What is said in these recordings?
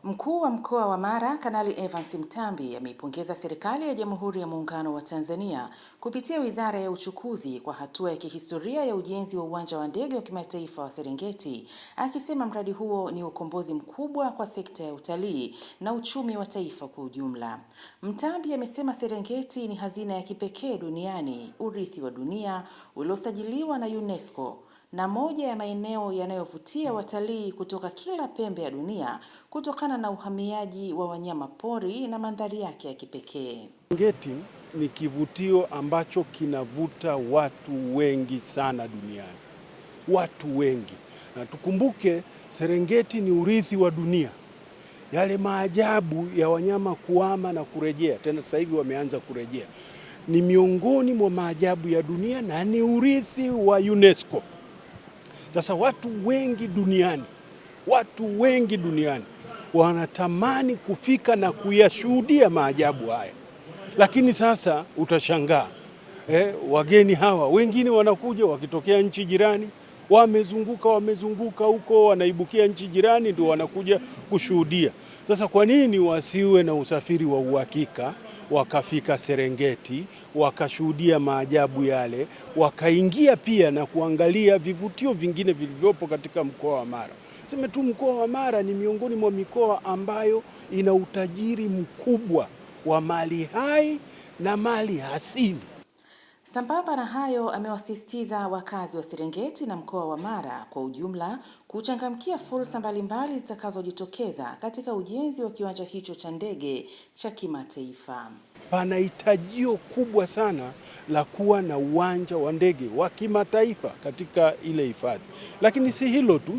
Mkuu wa Mkoa wa Mara, Kanali Evans Mtambi ameipongeza serikali ya Jamhuri ya Muungano wa Tanzania kupitia Wizara ya Uchukuzi kwa hatua ya kihistoria ya ujenzi wa uwanja wa ndege wa kimataifa wa Serengeti, akisema mradi huo ni ukombozi mkubwa kwa sekta ya utalii na uchumi wa taifa kwa ujumla. Mtambi amesema Serengeti ni hazina ya kipekee duniani, urithi wa dunia uliosajiliwa na UNESCO na moja ya maeneo yanayovutia watalii kutoka kila pembe ya dunia kutokana na uhamiaji wa wanyama pori na mandhari yake ya kipekee. Serengeti ni kivutio ambacho kinavuta watu wengi sana duniani. Watu wengi. Na tukumbuke Serengeti ni urithi wa dunia. Yale maajabu ya wanyama kuhama na kurejea, tena sasa hivi wameanza kurejea, ni miongoni mwa maajabu ya dunia na ni urithi wa UNESCO. Sasa watu wengi duniani wanatamani kufika na kuyashuhudia maajabu haya. Lakini sasa utashangaa, wageni hawa wengine wanakuja wakitokea nchi jirani, wamezunguka huko, wanaibukia nchi jirani ndio wanakuja kushuhudia. Sasa kwa nini wasiwe na usafiri wa uhakika, wakafika Serengeti, wakashuhudia maajabu yale, wakaingia pia na kuangalia vivutio vingine vilivyopo katika mkoa wa Mara. Sema tu mkoa wa Mara ni miongoni mwa mikoa ambayo ina utajiri mkubwa wa mali hai na mali asili. Sambamba na hayo, amewasisitiza wakazi wa Serengeti na mkoa wa Mara kwa ujumla kuchangamkia fursa mbalimbali zitakazojitokeza katika ujenzi wa kiwanja hicho cha ndege cha kimataifa. Pana hitajio kubwa sana la kuwa na uwanja wa ndege wa kimataifa katika ile hifadhi. Lakini si hilo tu,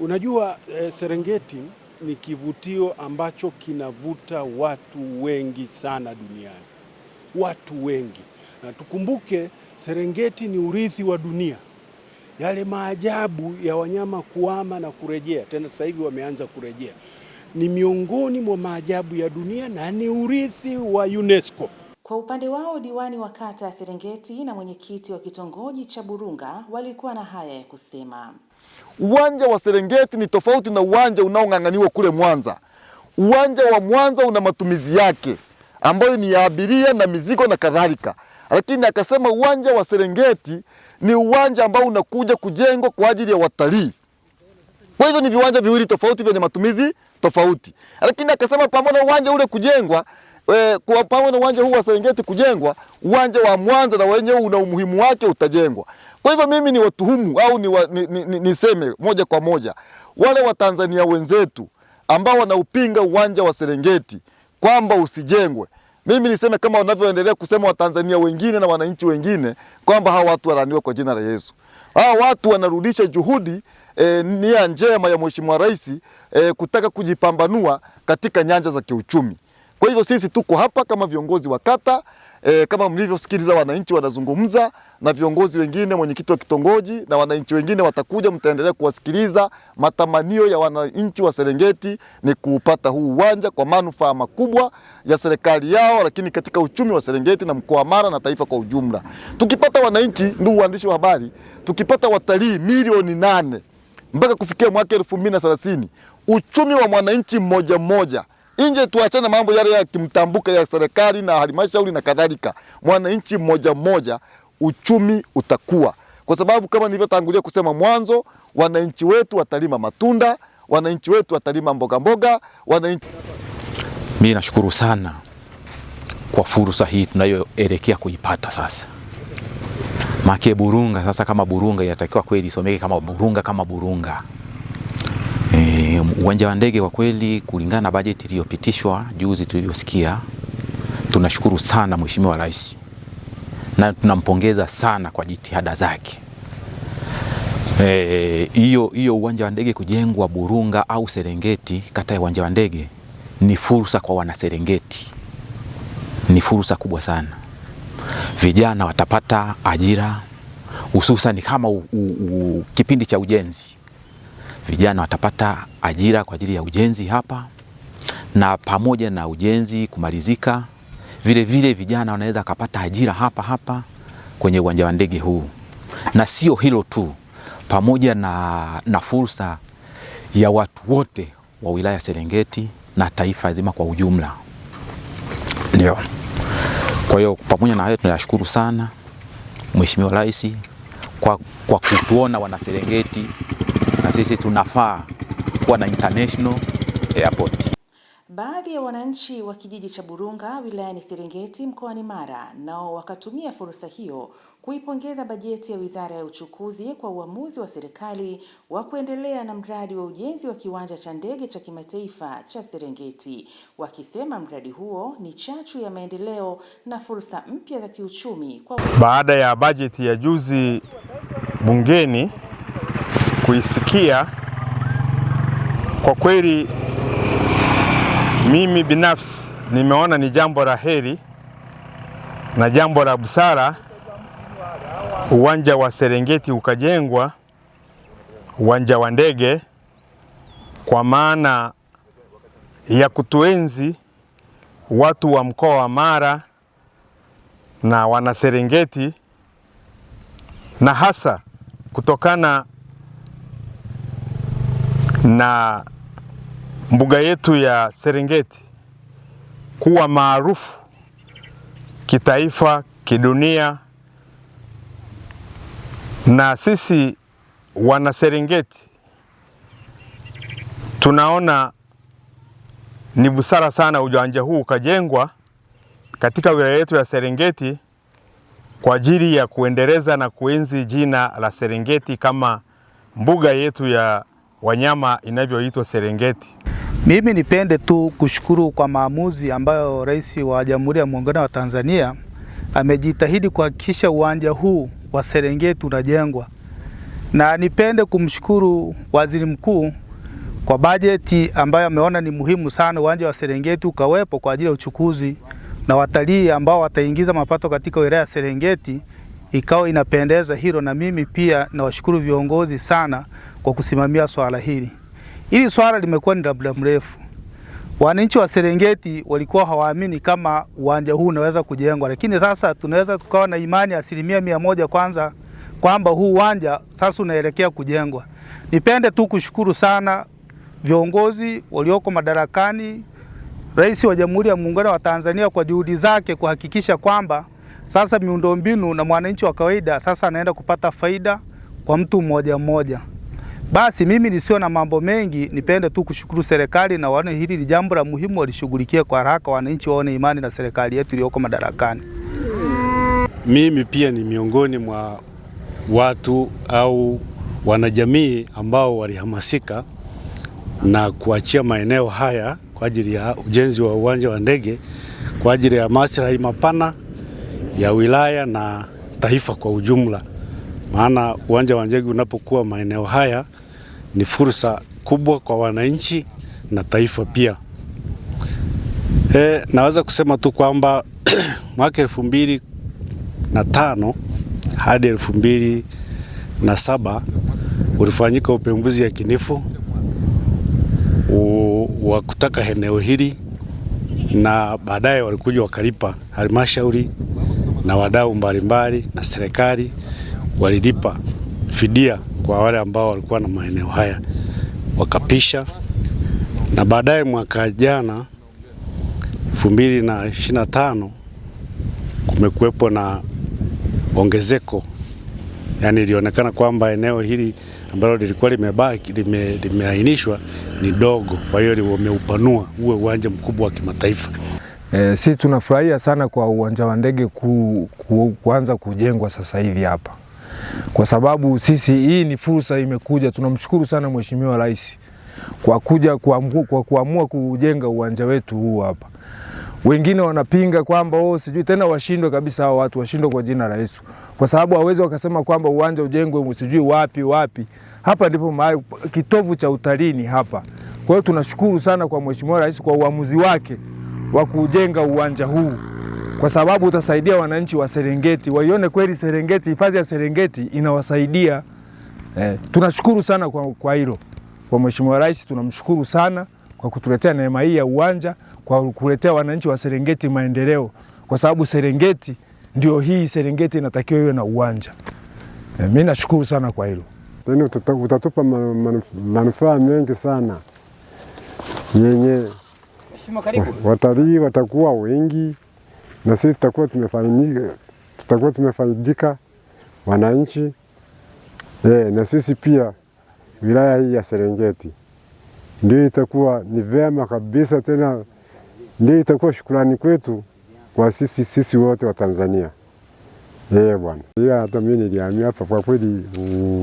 unajua Serengeti ni kivutio ambacho kinavuta watu wengi sana duniani. Watu wengi. Na tukumbuke Serengeti ni urithi wa dunia. Yale maajabu ya wanyama kuhama na kurejea, tena sasa hivi wameanza kurejea, ni miongoni mwa maajabu ya dunia na ni urithi wa UNESCO. Kwa upande wao, diwani wa kata ya Serengeti na mwenyekiti wa kitongoji cha Burunga walikuwa na haya ya kusema. Uwanja wa Serengeti ni tofauti na uwanja unaong'ang'aniwa kule Mwanza. Uwanja wa Mwanza una matumizi yake ambayo ni ya abiria na mizigo na kadhalika. Lakini akasema uwanja wa Serengeti ni uwanja ambao unakuja kujengwa kwa ajili ya watalii. Kwa hivyo ni viwanja viwili tofauti vyenye matumizi tofauti. Lakini akasema pamoja na uwanja ule kujengwa, kwa pamoja na uwanja huu wa Serengeti kujengwa, uwanja wa Mwanza na wenyewe una umuhimu wake utajengwa. Kwa hivyo mimi ni watuhumu au niseme moja kwa moja wale wa Tanzania wenzetu ambao wanaupinga uwanja wa Serengeti kwamba usijengwe. Mimi niseme kama wanavyoendelea kusema Watanzania wengine na wananchi wengine kwamba hawa watu walaniwe kwa jina la Yesu. Hawa watu wanarudisha juhudi nia njema ya Mheshimiwa Rais kutaka kujipambanua katika nyanja za kiuchumi. Kwa hivyo sisi tuko hapa kama viongozi wa kata, kama mlivyosikiliza wananchi wanazungumza na viongozi wengine, mwenyekiti wa kitongoji na wananchi wengine watakuja, mtaendelea kuwasikiliza. Matamanio ya wananchi wa Serengeti ni kupata huu uwanja kwa manufaa makubwa ya serikali yao, lakini katika uchumi wa Serengeti na mkoa wa Mara na taifa kwa ujumla. Tukipata wananchi, ndugu waandishi wa habari, tukipata watalii milioni 8 mpaka kufikia mwaka 2030, uchumi wa mwananchi mmoja mmoja, nje tuachane mambo yale ya kimtambuka ya serikali na halmashauri na kadhalika, mwananchi mmoja mmoja uchumi utakuwa. Kwa sababu kama nilivyotangulia kusema mwanzo, wananchi wetu watalima matunda, wananchi wetu watalima mboga, Mimi nashukuru sana kwa fursa hii tunayoelekea kuipata sasa. Make Burunga sasa kama Burunga inatakiwa kweli isomeke kama Burunga. Uwanja wa ndege kwa kweli kulingana na bajeti iliyopitishwa juzi tulivyosikia, tunashukuru sana Mheshimiwa Rais na tunampongeza sana kwa jitihada zake. Hiyo uwanja wa ndege kujengwa Burunga au Serengeti, kata ya uwanja wa ndege, ni fursa kwa wana Serengeti. Ni fursa kubwa sana. Vijana watapata ajira, hususan kama kipindi cha ujenzi. Vijana watapata ajira kwa ajili ya ujenzi hapa, na pamoja na ujenzi kumalizika, vile vijana wanaweza kupata ajira hapa kwenye uwanja wa ndege huu. Na sio hilo tu, pamoja na fursa ya watu wote wa wilaya Serengeti na taifa zima kwa ujumla. Ndio. Kwa hiyo pamoja na hayo tunashukuru sana Mheshimiwa Rais kwa kutuona wana Serengeti na sisi tunafaa kuwa na international airport. Baadhi ya wananchi wa kijiji cha Burunga wilayani Serengeti mkoani Mara nao wakatumia fursa hiyo kuipongeza bajeti ya Wizara ya Uchukuzi kwa uamuzi wa serikali wa kuendelea na mradi wa ujenzi wa kiwanja cha ndege cha kimataifa cha Serengeti, wakisema mradi huo ni chachu ya maendeleo na fursa mpya za kiuchumi. Baada ya bajeti ya juzi bungeni kuisikia, kwa kweli mimi binafsi nimeona ni jambo la heri na jambo la busara uwanja wa Serengeti ukajengwa, uwanja wa ndege, kwa maana ya kutuenzi watu wa mkoa wa Mara na wana Serengeti, na hasa kutokana na mbuga yetu ya Serengeti kuwa maarufu kitaifa, kidunia, na sisi wana Serengeti tunaona ni busara sana uwanja huu ukajengwa katika wilaya yetu ya Serengeti kwa ajili ya kuendeleza na kuenzi jina la Serengeti kama mbuga yetu ya wanyama inavyoitwa Serengeti. Mimi nipende tu kushukuru kwa maamuzi ambayo Rais wa Jamhuri ya Muungano wa Tanzania amejitahidi kuhakikisha uwanja huu wa Serengeti unajengwa. Na nipende kumshukuru Waziri Mkuu kwa bajeti ambayo ameona ni muhimu sana uwanja wa Serengeti ukawepo kwa ajili ya uchukuzi na watalii ambao wataingiza mapato katika wilaya ya Serengeti, ikawa inapendeza hilo, na mimi pia nawashukuru viongozi sana kwa kusimamia swala hili. Hili swala limekuwa ni muda mrefu. Wananchi wa Serengeti walikuwa hawaamini kama uwanja huu unaweza kujengwa, lakini sasa tunaweza tukawa na imani 100% kwanza kwamba huu uwanja sasa unaelekea kujengwa. Nipende tu kushukuru sana viongozi walioko madarakani, Rais wa Jamhuri ya Muungano wa Tanzania kwa juhudi zake kuhakikisha kwamba sasa miundombinu na mwananchi wa kawaida sasa anaenda kupata faida kwa mtu mmoja mmoja. Basi mimi nisio na mambo mengi, nipende tu kushukuru serikali na waone hili ni jambo la muhimu walishughulikia kwa haraka, wananchi waone imani na serikali yetu iliyoko madarakani. Mimi pia ni miongoni mwa watu au wanajamii ambao walihamasika na kuachia maeneo haya kwa ajili ya ujenzi wa uwanja wa ndege kwa ajili ya maslahi mapana ya wilaya na taifa kwa ujumla. Maana uwanja wa ndege unapokuwa maeneo haya ni fursa kubwa kwa wananchi na taifa pia. Naweza kusema tu kwamba mwaka 2005 hadi 2007 ulifanyika upembuzi yakinifu wa kutaka eneo hili, na baadaye walikuja wakalipa halmashauri na wadau mbalimbali na serikali walilipa fidia kwa wale ambao walikuwa na maeneo haya wakapisha. Na baadaye mwaka jana 2025 kumekuwepo na ongezeko, yani ilionekana kwamba eneo hili ambalo lilikuwa limeainishwa ni dogo, kwa hiyo wameupanua uwe uwanja mkubwa wa kimataifa. Sisi tunafurahia sana kwa uwanja wa ndege kuanza kujengwa sasa hivi hapa, kwa sababu sisi hii ni fursa imekuja. Tunamshukuru sana Mheshimiwa Rais kwa kuamua kujenga uwanja wetu huu hapa. Wengine wanapinga kwamba sijui tena washindwe kabisa, hao watu washindwe kwa jina la Yesu, kwa sababu hawezi wakasema kwamba uwanja ujengwe sijui wapi. Hapa ndipo mahali kitovu cha utalii hapa. Kwa hiyo tunashukuru sana kwa Mheshimiwa Rais kwa uamuzi wake wa kujenga uwanja huu, kwa sababu utasaidia wananchi wa Serengeti waione kweli Serengeti, hifadhi ya Serengeti inawasaidia. Tunashukuru sana kwa hilo. Kwa Mheshimiwa Rais tunamshukuru sana kwa kutuletea neema hii ya uwanja, kwa kuletea wananchi wa Serengeti maendeleo, kwa sababu Serengeti ndio hii Serengeti inatakiwa iwe na uwanja. Mimi nashukuru sana kwa hilo. Utatupa manufaa mengi sana. yenye watalii watakuwa wengi na sisi tutakuwa tumefaidika wananchi. Na sisi pia wilaya hii ya Serengeti ndio itakuwa ni vyema kabisa, tena ndio itakuwa shukrani kwetu kwa sisi wote wa Tanzania. Bwana. Hata mimi nilihamia hapa kwa kweli,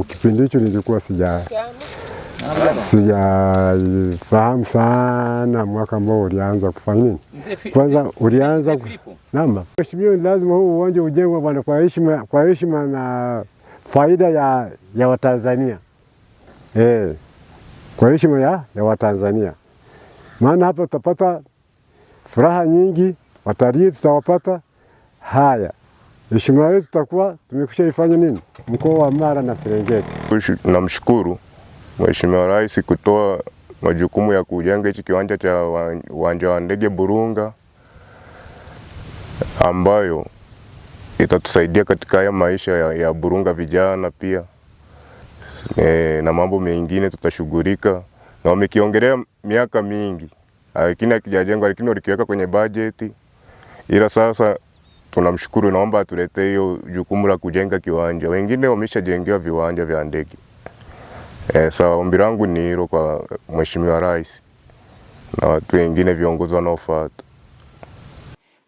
kipindi hicho nilikuwa sijafahamu sana mwaka ambao ulianza kufanya nini. Kwanza ulianza namba. Mheshimiwa, lazima huu uwanja ujengwe bwana, kwa heshima na faida ya Watanzania. Kwa heshima ya Watanzania. Maana hapa tutapata furaha nyingi, watalii tutawapata. Haya, heshima yetu tutakuwa tumekwisha ifanya nini mkoa wa Mara na Serengeti. Namshukuru Mheshimiwa Rais kutoa majukumu ya kujenga hichi kiwanja cha uwanja wa ndege Burunga, ambayo itatusaidia katika haya maisha ya Burunga vijana pia, na mambo mengine tutashughulika. Na wamekiongelea miaka mingi, lakini hakijajengwa, lakini walikiweka kwenye bajeti. Ila sasa tunamshukuru, naomba atuletee hiyo jukumu la kujenga kiwanja. Wengine wameshajengewa viwanja vya ndege. Sawa, ombi langu ni hilo kwa Mheshimiwa Rais na watu wengine viongozi wanaofuata.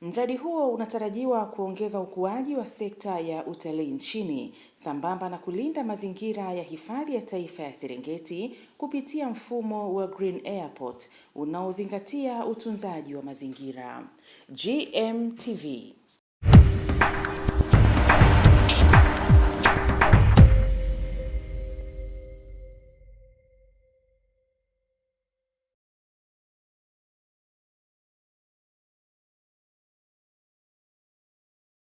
Mradi huo unatarajiwa kuongeza ukuaji wa sekta ya utalii nchini sambamba na kulinda mazingira ya hifadhi ya taifa ya Serengeti kupitia mfumo wa Green Airport unaozingatia utunzaji wa mazingira. GMTV.